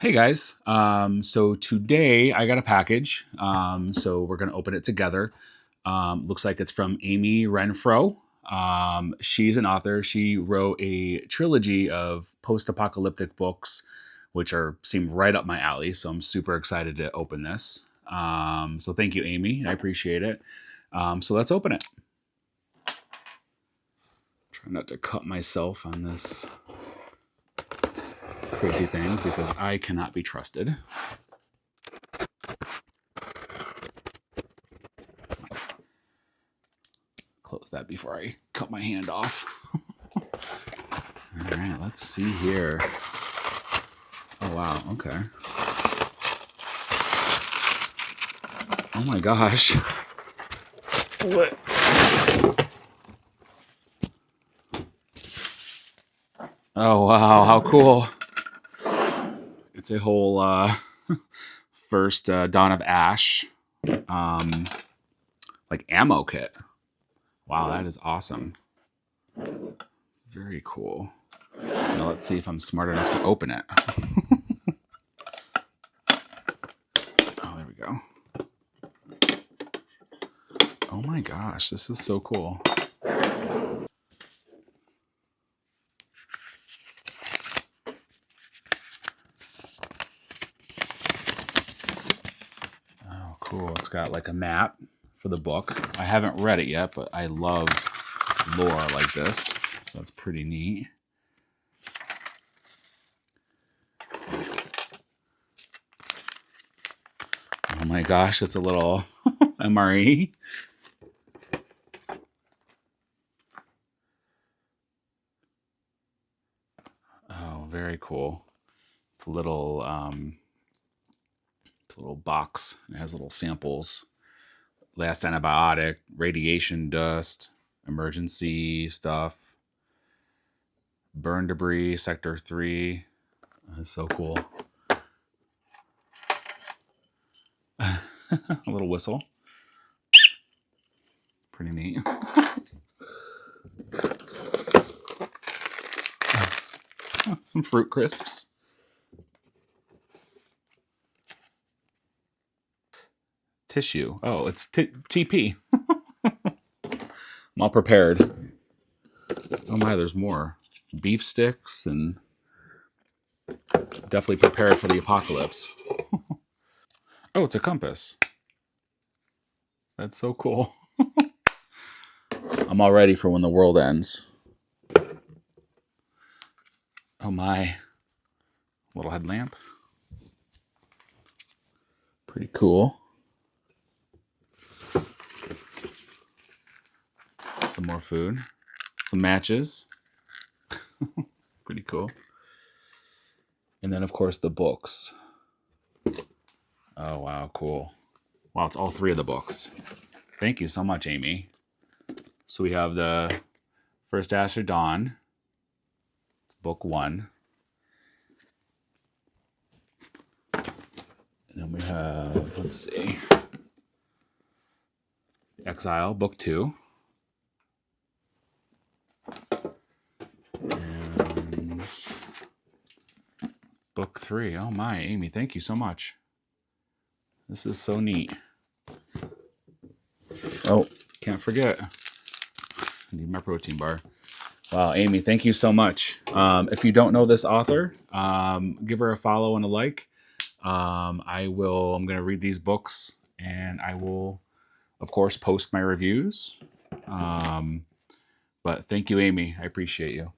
Hey guys, so today I got a package, so we're gonna open it together. Looks like it's from Amy Renfroe. She's an author. She wrote a trilogy of post-apocalyptic books, which seem right up my alley. So I'm super excited to open this. So thank you, Amy. I appreciate it. So let's open it. Try not to cut myself on this crazy thing because I cannot be trusted. Close that before I cut my hand off. All right, let's see here. Oh, wow, okay. Oh my gosh. What? Oh, wow, how cool. It's a whole first Dawn of Ash like ammo kit. Wow, that is awesome. Very cool. Now let's see if I'm smart enough to open it. Oh, there we go. Oh my gosh, this is so cool. Oh, cool. It's got like a map for the book. I haven't read it yet, but I love lore like this, so that's pretty neat. Oh my gosh, it's a little MRE. Oh, very cool. It's a little box. It has little samples. Last antibiotic, radiation dust, emergency stuff, burn debris, sector 3. That's so cool. A little whistle. Pretty neat. Some fruit crisps. Tissue. Oh, it's TP. I'm all prepared. Oh my, there's more. Beef sticks and definitely prepared for the apocalypse. Oh, it's a compass. That's so cool. I'm all ready for when the world ends. Oh my. Little headlamp. Pretty cool. Some more food. Some matches. Pretty cool. And then, of course, the books. Oh, wow, cool. Wow, it's all 3 of the books. Thank you so much, Amy. So we have the First After Dawn. It's book 1. And then we have, let's see, Exile, book 2. And book 3. Oh my, Amy, thank you so much. This is so neat. Oh, can't forget. I need my protein bar. Wow, Amy, thank you so much. If you don't know this author, give her a follow and a like. I'm going to read these books and I will, of course, post my reviews. But thank you, Amy. I appreciate you.